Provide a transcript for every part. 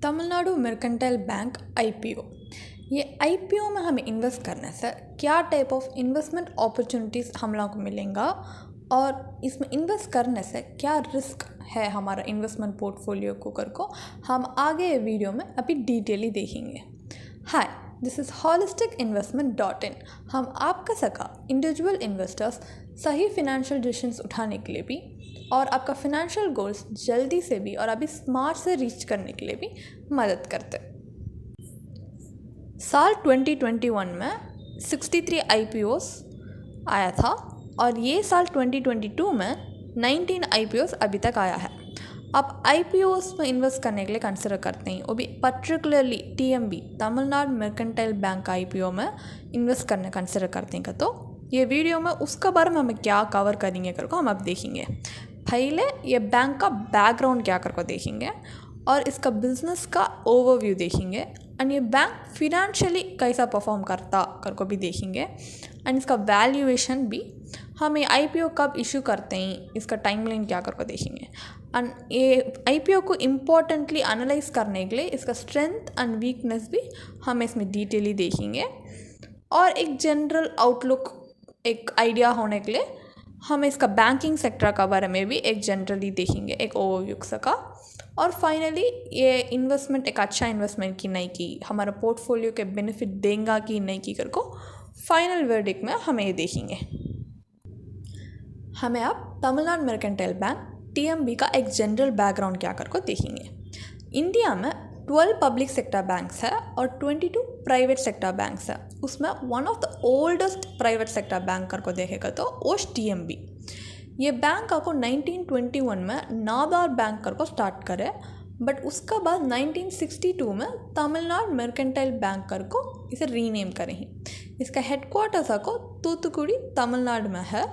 Tamil Nadu mercantile bank IPO. ये IPO में हमें इन्वेस्ट करने से क्या टाइप ऑफ इन्वेस्टमेंट अपॉर्चुनिटीज़ हम लोगों को मिलेंगा और इसमें इन्वेस्ट करने से क्या रिस्क है हमारा इन्वेस्टमेंट पोर्टफोलियो को हम आगे वीडियो में अभी डिटेली देखेंगे। हाय, दिस इज़ holisticinvestment.in। हम आपका सका इंडिविजुअल इन्वेस्टर्स सही फिनेंशियल डिसीजंस उठाने के लिए भी और आपका फिनेंशियल गोल्स जल्दी से भी और अभी स्मार्ट से रीच करने के लिए भी मदद करते। साल 2021 में 63 IPOs आया था और ये साल 2022 में 19 IPOs अभी तक आया है। आप IPOs में इन्वेस्ट करने के लिए कंसिडर करते हैं, वो भी particularly TMB Tamil Nadu mercantile bank IPO में इन्वेस्ट करने कंसिडर करते हैं तो ये वीडियो में उसका बारे में हमें क्या कवर करेंगे करको हम अब देखेंगे। पहले ये बैंक का बैकग्राउंड क्या करको देखेंगे और इसका बिजनेस का ओवरव्यू देखेंगे एंड ये बैंक फिनेंशियली कैसा परफॉर्म करता करको भी देखेंगे एंड इसका वैल्यूएशन भी हम ये IPO कब इशू करते हैं इसका टाइमलाइन क्या करको देखेंगे एंड ये IPO को इम्पोर्टेंटली एनालाइज करने के लिए इसका स्ट्रेंथ एंड वीकनेस भी हम इसमें डिटेली देखेंगे और एक जनरल आउटलुक एक आइडिया होने के लिए हम इसका बैंकिंग सेक्टर का बारे में भी एक जनरली देखेंगे, एक ओवरव्यू सका और फाइनली ये इन्वेस्टमेंट एक अच्छा इन्वेस्टमेंट की नहीं की हमारा पोर्टफोलियो के बेनिफिट देंगा कि नहीं की करको फाइनल वर्डिक्ट में हमें ये देखेंगे। हमें अब तमिलनाडु मर्केंटाइल बैंक TMB का एक जनरल बैकग्राउंड क्या करको देखेंगे। इंडिया में 12 पब्लिक सेक्टर बैंक्स है और 22 प्राइवेट सेक्टर बैंक्स है। उसमें one of the oldest private sector bank को देखेगा तो वो TMB। ये बैंक को 1921 में नाबार्ड बैंक को स्टार्ट करे बट उसका बाद 1962 में तमिलनाडु मर्केंटाइल बैंक को इसे रीनेम करें। इसका हेडक्वार्टर्स को तूतुकुड़ी तमिलनाडु में है।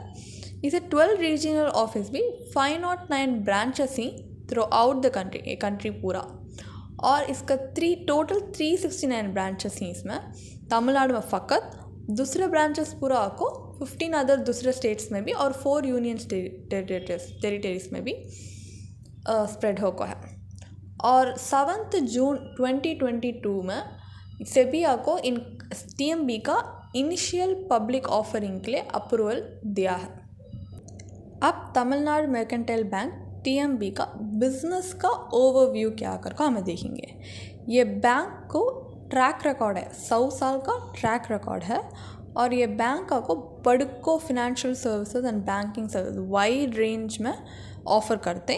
इसे 12 रीजनल ऑफिस भी 509 branches he through out the country, ये कंट्री पूरा और इसका टोटल 369 ब्रांचेस ही इसमें तमिलनाडु में फ़कत दूसरे ब्रांचेस पूरा को 15 अदर दूसरे स्टेट्स में भी और 4 यूनियन टेरिटरीज में भी स्प्रेड होको है। और 7 जून 2022 में सेबी को इन TMB का इनिशियल पब्लिक ऑफरिंग के लिए अप्रूवल दिया है। अब तमिलनाडु मर्केंटाइल बैंक TMB का बिजनेस का ओवरव्यू क्या करके हमें देखेंगे। ये बैंक को ट्रैक रिकॉर्ड है, 100 साल का ट्रैक रिकॉर्ड है और ये बैंक को बड़को financial services and banking service wide range में ऑफ़र करते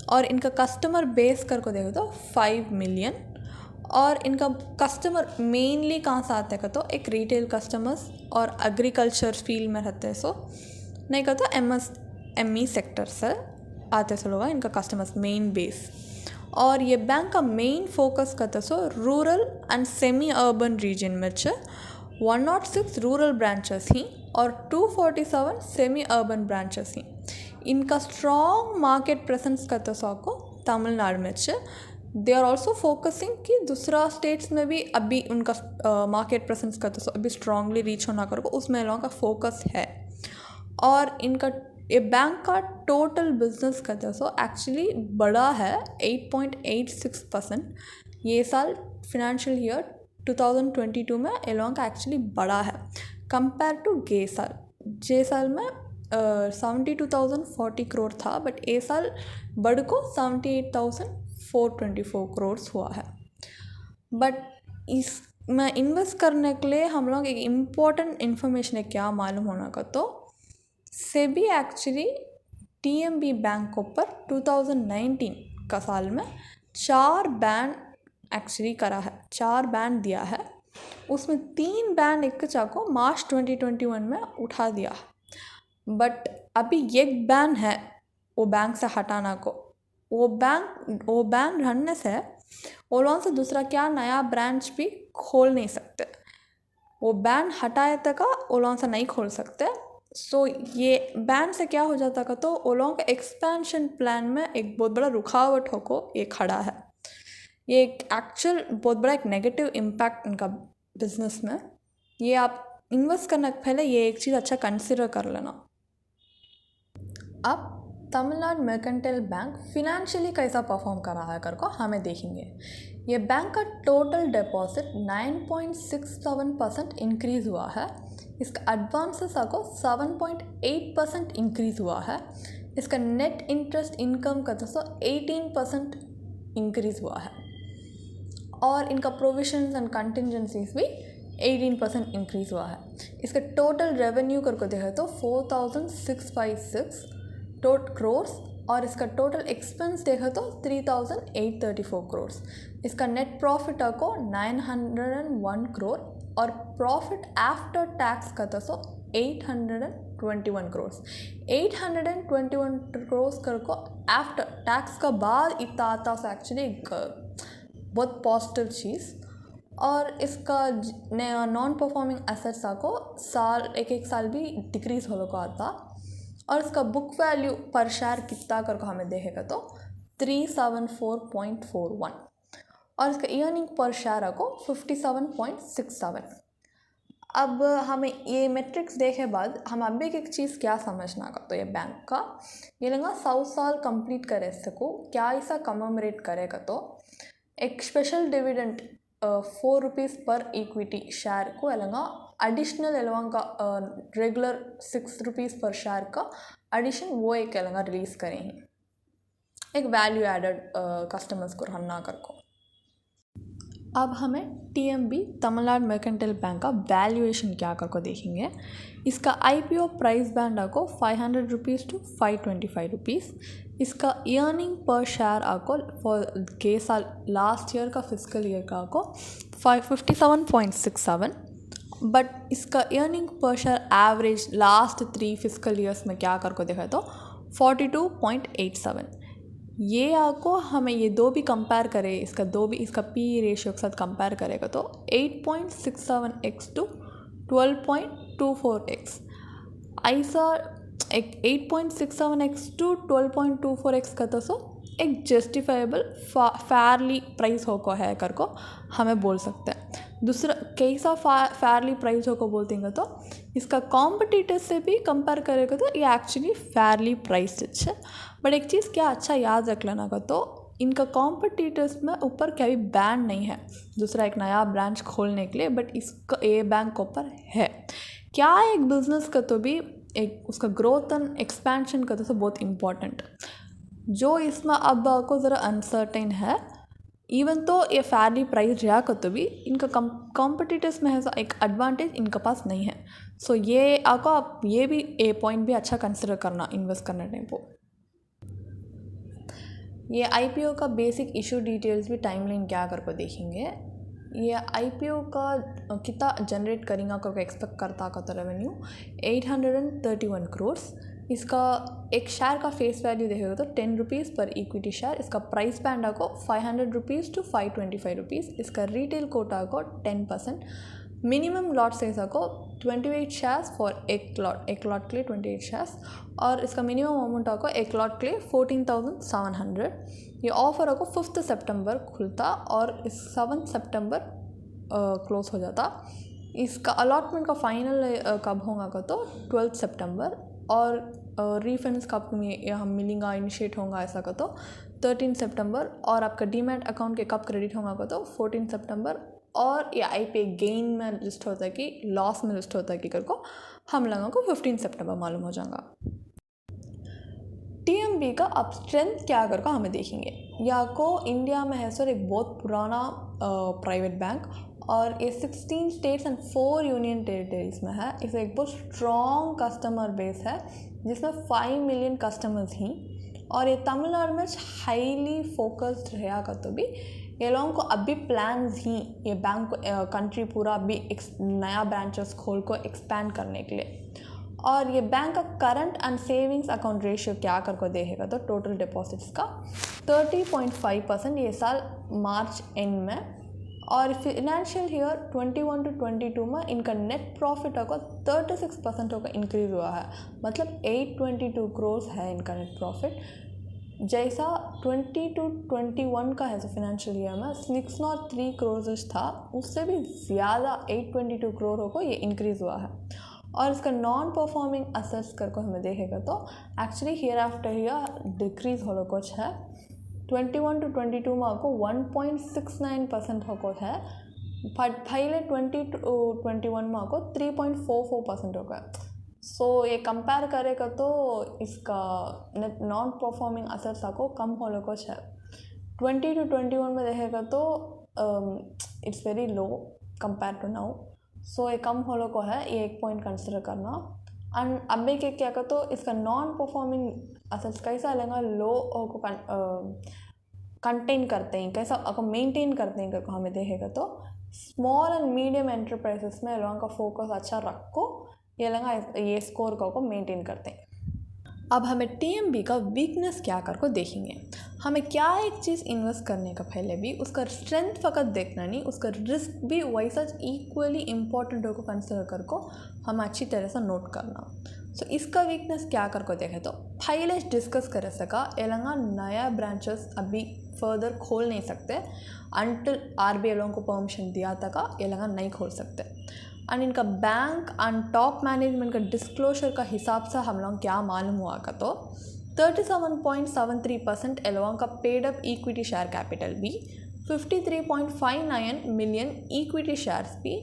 और इनका कस्टमर बेस करको देखो तो 5 मिलियन और इनका कस्टमर मेनली कहाँ से आते हैं तो एक रिटेल कस्टमर्स और एग्रीकल्चर फील्ड में रहते हैं। सो नहीं कहता MSME सेक्टर से आते से लोग इनका कस्टमर्स मेन बेस और ये बैंक का मेन फोकस करता so rural and semi urban region में 106 रूरल ब्रांचेस ही और 247 सेमी अर्बन ब्रांचेस ही। इनका स्ट्रॉन्ग मार्केट प्रेजेंस करता सो को तमिलनाडु में दे आर ऑल्सो फोकसिंग कि दूसरा स्टेट्स में भी अभी उनका मार्केट प्रेजेंस करता सो अभी स्ट्रांगली रीच होना करो उसमें लोगों का फोकस है और इनका ये बैंक का टोटल बिजनेस करता सो एक्चुअली बड़ा है 8.86%। ये साल फिनेंशियल ईयर 2022 में ये लोगों का एक्चुअली बड़ा है कंपेयर टू जे साल में 72,040 करोड़ था बट ये साल बढ़ को 78,424 करोड़ हुआ है। बट इसमें इन्वेस्ट करने के लिए हम लोग एक इम्पॉर्टेंट इन्फॉर्मेशन है क्या मालूम होना का तो सेबी एक्चुअली TMB बैंक के ऊपर 2019 का साल में 4 बैन एक्चुअली करा है, 4 बैन दिया है। उसमें 3 बैन एक को मार्च 2021 में उठा दिया बट अभी एक बैन है वो बैंक से हटाना को। वो बैन रहने से वो लोगों से दूसरा क्या नया ब्रांच भी खोल नहीं सकते। वो बैन हटाए तक वो लोगों से नहीं खोल सकते। सो ये बैन से क्या हो जाता का तो वो लोगों का एक्सपेंशन प्लान में एक बहुत बड़ा रुकावट होको ये खड़ा है। ये एक एक्चुअल बहुत बड़ा एक नेगेटिव इम्पैक्ट इनका बिजनेस में। ये आप इन्वेस्ट करने के पहले ये एक चीज़ अच्छा कंसिडर कर लेना। अब तमिलनाडु मर्केंटाइल बैंक फिनेंशियली कैसा परफॉर्म कर रहा है कर को हमें देखेंगे। ये बैंक का टोटल डिपॉजिट 9.67% इंक्रीज़ हुआ है। इसका एडवांसेस को 7.8% इंक्रीज़ हुआ है। इसका नेट इंटरेस्ट इनकम का तो 18% इंक्रीज़ हुआ है और इनका प्रोविजंस एंड कंटिजेंसीज भी 18% इंक्रीज़ हुआ है। इसका टोटल रेवेन्यू करके देखा तो 4,656 करोड़ और इसका टोटल एक्सपेंस देखा तो 3,834 करोड़। इसका नेट प्रॉफिट को 901 करोड़ और प्रॉफिट आफ्टर टैक्स का तो 821 करोड़। 821 करोड़ कर को आफ्टर टैक्स का बाद इतना आता है एक्चुअली एक बहुत पॉजिटिव चीज़। और इसका नॉन परफॉर्मिंग एसेट्स को एक साल भी डिक्रीज़ होने को आता और इसका बुक वैल्यू पर शेयर कितना करके हमें देखेगा तो 374.41 और इसका अर्निंग पर शेयर को 57.67। अब हमें ये मेट्रिक्स देखे बाद हम अभी एक चीज़ क्या समझना का तो ये बैंक का ये लगा 100 साल कंप्लीट करे सको क्या ऐसा कमेमोरेट करेगा तो एक स्पेशल डिविडेंड 4 रुपीज़ पर इक्विटी शेयर को अलगा एडिशनल अलग का रेगुलर 6 रुपीज़ पर शेयर का एडिशन वो एक अलग रिलीज़ करेंगे एक वैल्यू एडेड कस्टमर्स को रखना कर को। अब हमें टीएमबी तमिलनाडु मर्केंटाइल बैंक का वैल्यूएशन क्या कर को देखेंगे। इसका आईपीओ प्राइस बैंड को 500 रुपीज़ टू 525 रुपीज़। इसका अर्निंग पर शेयर आको फॉर के साल लास्ट ईयर का फिजिकल ईयर का को 57.67 बट इसका earning per share average last 3 physical years में क्या कर को देखा तो 42.87। ये आपको हमें ये दो भी कंपेयर करें इसका पी रेशियो के साथ कंपेयर करेगा तो 8.67x टू 12.24x ऐसा एक 8.67x टू 12.24x का तो एक जस्टिफाइबल फेयरली प्राइस हो को है कर को हमें बोल सकते हैं। दूसरा कैसा फेयरली प्राइस हो को बोलते हैं तो इसका कॉम्पिटिटर्स से भी कंपेयर करेगा तो ये एक्चुअली फेयरली प्राइस है। बट एक चीज़ क्या अच्छा याद रख लेना का तो इनका कॉम्पिटिटर्स में ऊपर कभी बैन नहीं है दूसरा एक नया ब्रांच खोलने के लिए बट इसका ये बैंक के ऊपर है क्या एक बिज़नेस का तो भी एक उसका ग्रोथ एंड एक्सपेंशन का तो बहुत इम्पोर्टेंट जो इसमें अब को ज़रा अनसर्टेन है। इवन तो ये फेयरली प्राइस रहा को तो भी इनका कॉम्पिटिटर्स में है एक एडवांटेज इनके पास नहीं है। सो ये आपको आप ये भी ए पॉइंट भी अच्छा कंसिडर करना इन्वेस्ट करने टाइम को। ये आईपीओ का बेसिक इशू डिटेल्स भी टाइमलाइन क्या कर को देखेंगे। ये आईपीओ का कितना जनरेट करेंगे करके एक्सपेक्ट करता का तो रेवेन्यू 831 करोड़। इसका एक शेयर का फेस वैल्यू देखेगा तो 10 रुपीज़ पर इक्विटी शेयर। इसका प्राइस बैंड को 500 रुपीज़ टू 525 रुपीज़। इसका रिटेल कोटा को 10%। मिनिमम लॉट साइज को 28 शेयर्स फॉर एक लॉट के लिए 28 शेयर्स और इसका मिनिमम अमाउंट को एक लॉट के लिए 14,700। ये ऑफर को 5 सितंबर खुलता और इस 7 सितंबर क्लोज हो जाता। इसका अलॉटमेंट का फाइनल कब होगा का तो 12 सितंबर और रीफंड्स कब हम मिलेंगे इनिशिएट होगा ऐसा का तो 13 सितंबर और आपका डीमैट अकाउंट के कब क्रेडिट होगा का तो 14 सितंबर और ये आईपीओ गेन में लिस्ट होता है कि लॉस में लिस्ट होता है कि कर को हम लोगों को 15 सितंबर मालूम हो जाएगा। टीएमबी का अब स्ट्रेंथ क्या कर को हमें देखेंगे। या को इंडिया में है सर एक बहुत पुराना प्राइवेट बैंक और ये 16 स्टेट्स एंड 4 यूनियन टेरिटरीज में है। इसे एक बहुत स्ट्रॉन्ग कस्टमर बेस है जिसमें 5 मिलियन कस्टमर्स ही और ये तमिलनाडु में हाईली फोकस्ड रहा का तो भी ये लोगों को अभी प्लान्स ही ये बैंक को कंट्री पूरा अभी नया ब्रांचेस खोल को एक्सपैंड करने के लिए। और ये बैंक का current and savings account ratio क्या कर को देखेगा तो टोटल डिपॉजिट्स का 30.5% ये साल मार्च एंड में और फिनेंशियल ईयर 21 to 22 में इनका नेट प्रॉफिट को 36% होकर इंक्रीज हुआ है। मतलब 822 करोड़ है इनका नेट प्रॉफिट जैसा 20 to 21 का है तो फिनेंशियल ईयर में 603 करोड़ था उससे भी ज़्यादा 822 करोड़ को ये इंक्रीज़ हुआ है। और इसका नॉन परफॉर्मिंग असेट्स करके हमें देखेगा तो actually here after here decrease हो कुछ है 21 to 22 में आपको 1.69% हो कुछ है, पहले 20 to 21 में आपको 3.44% होगा। सो ये कंपेयर करेगा तो इसका नॉन परफॉर्मिंग असेट्स आपको कम होने कुछ है। 20 to 21 में देखेगा तो it's very low compare to now. So ये कम होने को है, ये एक पॉइंट कंसिडर करना। एंड अभी के क्या कहते तो इसका नॉन परफॉर्मिंग असेट्स कैसा लेगा, लो को कंटेन करते हैं, कैसा आपको मेंटेन करते हैं करके हमें देखेगा तो स्मॉल एंड मीडियम एंटरप्राइजेस में लोगों का फोकस अच्छा रखो, ये लगा ये स्कोर को मेंटेन करते हैं। अब हमें टीएमबी का वीकनेस क्या कर को देखेंगे। हमें क्या एक चीज़ इन्वेस्ट करने का पहले भी उसका स्ट्रेंथ फ़कत देखना नहीं, उसका रिस्क भी वैसा इक्वली इम्पॉर्टेंट हो को कंसिडर कर को हम अच्छी तरह से नोट करना। सो इसका वीकनेस क्या कर को देखे तो पहले डिस्कस कर सका एलंगा नया ब्रांचेस अभी फर्दर खोल नहीं सकते अंटिल आरबीआई लोगों को परमिशन दिया तक ये लगा नहीं खोल सकते। एंड इनका बैंक एंड टॉप मैनेजमेंट का डिस्क्लोजर का हिसाब से हम लोग क्या मालूम हुआ का तो 37.73% एलोंग का paid up equity share capital भी 53.59 मिलियन इक्विटी शेयर्स भी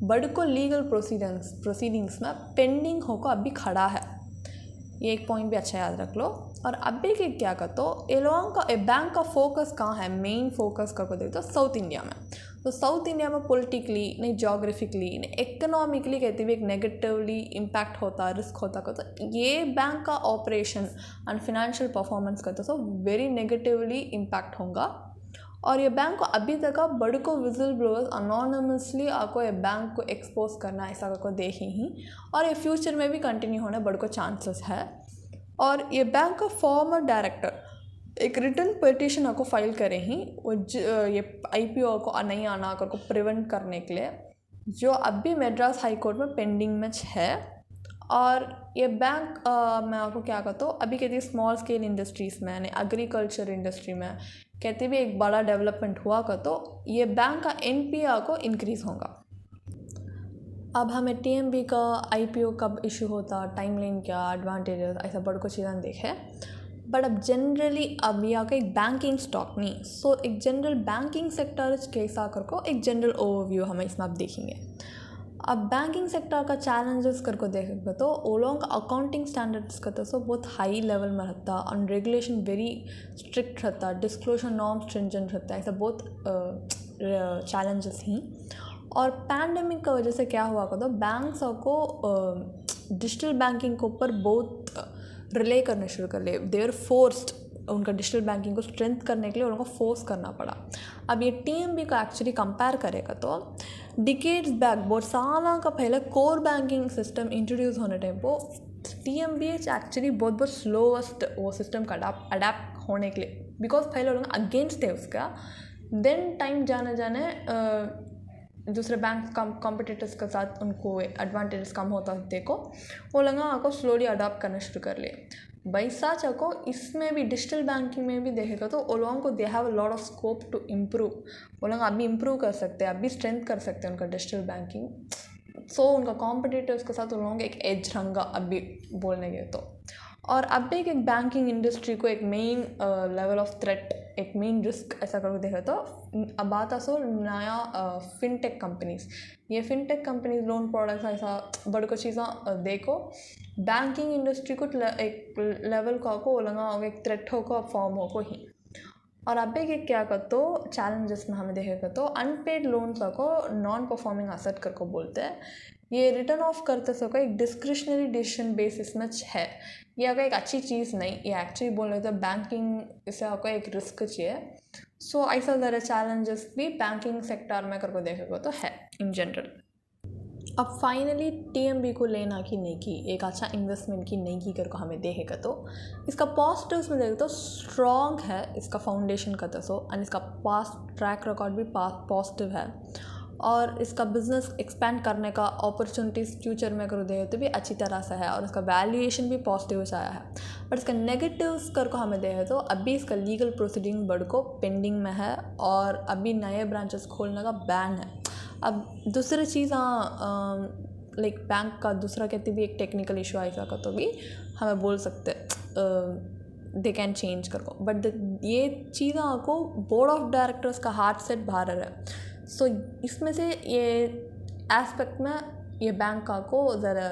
बड़को लीगल प्रोसीडिंग्स में पेंडिंग होकर अभी खड़ा है। ये एक पॉइंट भी अच्छा याद रख लो। और अभी के क्या कहते तो एलोंग का बैंक का फोकस कहाँ है, मेन फोकस करके देखो तो साउथ इंडिया में। तो साउथ इंडिया में पॉलिटिकली नहीं, जोग्राफिकली नहीं, इकोनॉमिकली कहते हुए एक नेगेटिवली इम्पैक्ट होता, रिस्क होता का तो ये बैंक का ऑपरेशन एंड फिनेंशियल परफॉर्मेंस का तो वेरी नेगेटिवली इम्पैक्ट होगा। और ये बैंक को अभी तक बड़ को विजिल ब्लोअर्स अनोनिमसली आपको ये बैंक को एक्सपोज करना ऐसा को देखें ही, और ये फ्यूचर में भी कंटिन्यू होने बड़ को चांसेस है। और ये बैंक का फॉर्मर डायरेक्टर एक रिटर्न पिटीशन आपको फाइल करें ही वो ये आईपीओ को नहीं आना कर को प्रिवेंट करने के लिए, जो अभी मद्रास हाई कोर्ट में पेंडिंग में है। और ये बैंक मैं आपको क्या कहता हूँ अभी कहती है स्मॉल स्केल इंडस्ट्रीज़ में यानी एग्रीकल्चर इंडस्ट्री में कहते भी एक बड़ा डेवलपमेंट हुआ का तो ये बैंक का एनपीआर को इंक्रीज़ होगा। अब हमें टीएमबी का आईपीओ कब इशू होता, टाइमलाइन क्या, एडवांटेजेस ऐसा बड़ को चीज़ें देखे। बट अब जनरली अब यहाँ का एक बैंकिंग स्टॉक नहीं, सो एक जनरल बैंकिंग सेक्टर कैसा कर को एक जनरल ओवरव्यू हमें इसमें आप देखेंगे। अब बैंकिंग सेक्टर का चैलेंजेस कर को देखेंगे तो वो लोगों का अकाउंटिंग स्टैंडर्ड्स का तो बहुत हाई लेवल में रहता, और रेगुलेशन वेरी स्ट्रिक्ट रहता, डिस्क्लोजर नॉर्म स्ट्रिंजेंट रहता, ऐसा बहुत चैलेंजेस ही। और पैंडेमिक की वजह से क्या हुआ तो बैंक्स को डिजिटल बैंकिंग के ऊपर बहुत रिले करने शुरू कर लिए, देर फोर्स्ड उनका डिजिटल बैंकिंग को स्ट्रेंथ करने के लिए उनको फोर्स करना पड़ा। अब ये टीएमबी का एक्चुअली कंपेयर करेगा तो डिकेड्स बैक बहुत साल का पहले कोर बैंकिंग सिस्टम इंट्रोड्यूस होने टाइम को टीएमबी एक्चुअली बहुत स्लोएस्ट वो सिस्टम का अडेप्ट होने के लिए, बिकॉज पहले लोग अगेंस्ट थे उसका। देन टाइम जाने दूसरे बैंक कॉम्पिटिटर्स के साथ उनको एडवांटेजेस कम होता देखो वो लगा आपको स्लोली अडॉप्ट करना शुरू कर लिए। वैसा चको इसमें भी डिजिटल बैंकिंग में भी देखेगा तो वो लोगों को they have a lot of scope to improve, वो लोग अभी इम्प्रूव कर सकते हैं, अभी स्ट्रेंथ कर सकते हैं उनका डिजिटल बैंकिंग। सो उनका कॉम्पिटिटर्स के साथ उन लोगों का एक एज रंगा अभी बोलने गए तो। और अब भी एक बैंकिंग इंडस्ट्री को एक मेन लेवल ऑफ थ्रेट, एक मेन रिस्क ऐसा करके देखा तो अब बात आसो नया फिनटेक कंपनीज। ये फिनटेक कंपनीज लोन प्रोडक्ट्स ऐसा बड़ को चीज़ें देखो बैंकिंग इंडस्ट्री को एक लेवल को लगा एक थ्रेट हो को फॉर्म हो को ही। और अब के क्या कर तो चैलेंजेस में हमें देखेगा तो अनपेड लोन्स को नॉन परफॉर्मिंग एसेट कर को बोलते हैं। ये रिटर्न ऑफ करते सको एक डिस्क्रिशनरी डिसीजन बेसिस में है, ये अगर एक अच्छी चीज़ नहीं, ये एक्चुअली बोल रहे थे बैंकिंग इससे आपको एक रिस्क चाहिए। सो ऐसा ज़रा चैलेंजेस भी बैंकिंग सेक्टर में करके देखेगा तो है इन जनरल। अब फाइनली टीएमबी को लेना कि नहीं की, एक अच्छा इन्वेस्टमेंट की नहीं की करके हमें देखेगा तो इसका पॉजिटिव्स में देखें तो स्ट्रॉन्ग है इसका फाउंडेशन का तो एंड इसका पास्ट ट्रैक रिकॉर्ड भी पॉजिटिव है, और इसका बिजनेस एक्सपेंड करने का अपॉर्चुनिटीज़ फ्यूचर में अगर देखें तो भी अच्छी तरह से है, और इसका वैल्यूएशन भी पॉजिटिव से आया है। बट इसका नेगेटिव्स कर को हमें देखें तो अभी इसका लीगल प्रोसीडिंग बड़ को पेंडिंग में है, और अभी नए ब्रांचेस खोलने का बैन है। अब दूसरी चीज़ लाइक बैंक का दूसरा कहते भी एक टेक्निकल इशू ऐसा का तो भी हमें बोल सकते दे कैन चेंज करो, बट ये चीज़ आपको बोर्ड ऑफ डायरेक्टर्स का हाथ सेट बाहर है। सो इसमें से ये एस्पेक्ट में ये बैंक का को ज़रा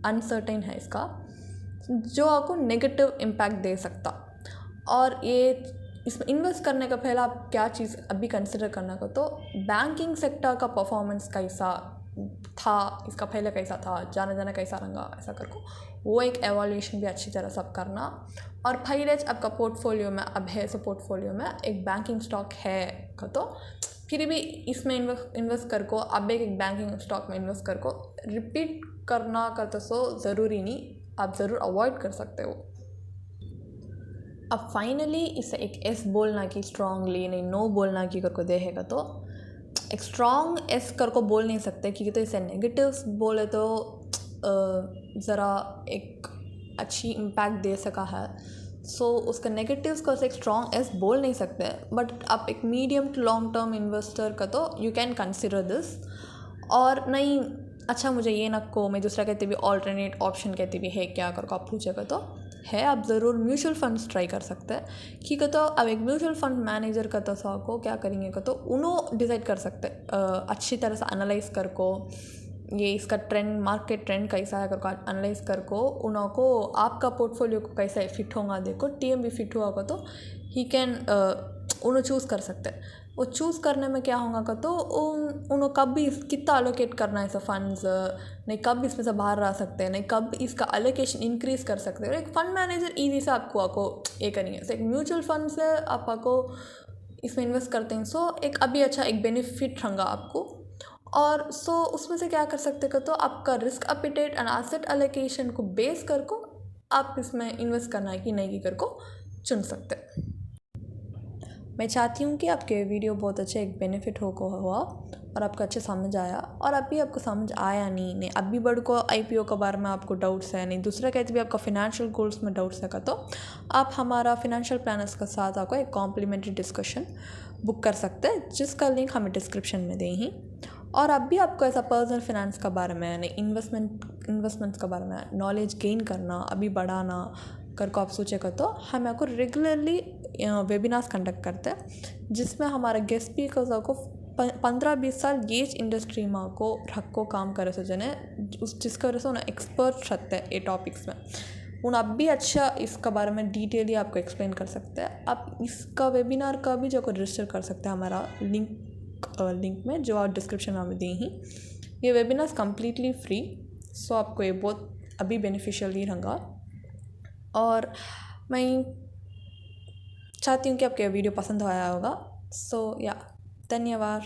अनसर्टेन है इसका, जो आपको नेगेटिव इम्पैक्ट दे सकता। और ये इसमें इन्वेस्ट करने का पहले आप क्या चीज़ अभी कंसिडर करना को, तो बैंकिंग सेक्टर का परफॉर्मेंस कैसा था, इसका पहले कैसा था, जाना कैसा रंगा, ऐसा करको वो एक एवोल्यूशन भी अच्छी तरह सब करना। और पहले आपका पोर्टफोलियो में अब है, सो पोर्टफोलियो में एक बैंकिंग स्टॉक है का तो फिर भी इसमें इन्वेस्ट कर को अब एक बैंकिंग स्टॉक में इन्वेस्ट कर को रिपीट करना का तो सो ज़रूरी नहीं, आप ज़रूर अवॉइड कर सकते हो। अब फाइनली इसे एक एस बोलना कि स्ट्रांगली नहीं नो बोलना कि कर को देखेगा तो एक स्ट्रॉन्ग एस कर को बोल नहीं सकते, क्योंकि तो इसे नेगेटिव्स बोले तो ज़रा एक अच्छी इम्पैक्ट दे सका है। सो उसका नेगेटिव्स को एक स्ट्रॉन्ग एस बोल नहीं सकते, बट आप एक medium to long term investor का तो यू कैन कंसिडर दिस। और नहीं अच्छा मुझे ये ना को मैं दूसरा कहते भी ऑल्टरनेट ऑप्शन कहते भी है क्या कर को आप पूछेगा तो है, आप ज़रूर म्यूचुअल फंड्स ट्राई कर सकते हैं। कि तो अब एक म्यूचुअल फंड मैनेजर का तो सा को क्या करेंगे का तो उन्होंने डिसाइड कर सकते अच्छी तरह से एनालाइज कर को ये इसका ट्रेंड मार्केट ट्रेंड कैसा है कर एनालाइज कर को उनको आपका पोर्टफोलियो को कैसा फिट होगा देखो टीएमबी फिट हुआ तो ही कैन उन्हें चूज़ कर सकते हैं। वो चूज़ करने में क्या होगा का तो उन्होंने कब भी कितना अलोकेट करना है ऐसा फंड्स, नहीं कब इसमें से बाहर रह सकते हैं, नहीं कब इसका अलोकेशन इंक्रीज़ कर सकते हैं। एक फ़ंड मैनेजर ईजी से आपको ये करेंगे। सो एक म्यूचुअल फंड से आपको इसमें इन्वेस्ट करते हैं, सो एक अभी अच्छा एक बेनिफिट होगा आपको। और सो उसमें से क्या कर सकते हो तो आपका risk appetite and asset allocation को बेस कर को आप इसमें इन्वेस्ट करना है कि नहीं की कर को चुन सकते हैं। मैं चाहती हूँ कि आपके वीडियो बहुत अच्छे एक बेनिफिट हुआ और आपको अच्छे समझ आया। और अभी आपको समझ आया नहीं अभी बड़ को आईपीओ के बारे में आपको डाउट्स है, नहीं दूसरा कहते भी आपका फिनेंशियल गोल्स में डाउट्स है का तो आप हमारा फिनेंशियल प्लानर्स के साथ आपको एक कॉम्प्लीमेंट्री डिस्कशन बुक कर सकते हैं, जिसका लिंक हमें डिस्क्रिप्शन में दें ही। और अब भी आपको ऐसा पर्सनल फिनेंस के बारे में यानी इन्वेस्टमेंट्स के बारे में नॉलेज गेन करना अभी बढ़ाना कर को आप सोचेगा तो हम आपको रेगुलरली वेबिनार्स कंडक्ट करते हैं, जिसमें हमारा गेस्ट स्पीकर्स को 15-20 साल ये इंडस्ट्री में को रख को काम करे सोचने जिसकी वजह से उन्हें एक्सपर्ट रहते हैं ये टॉपिक्स में। उन अब भी अच्छा इसका बारे में डिटेली आपको एक्सप्लेन कर सकते हैं। आप इसका वेबिनार का भी जो को रजिस्टर कर सकते हैं हमारा लिंक में जो आप डिस्क्रिप्शन में दी ही। ये वेबिनार्स कम्प्लीटली फ्री, सो आपको ये बहुत अभी बेनिफिशियल ही रहेगा। और मैं चाहती हूँ कि आपको ये वीडियो पसंद आया होगा। सो या धन्यवाद।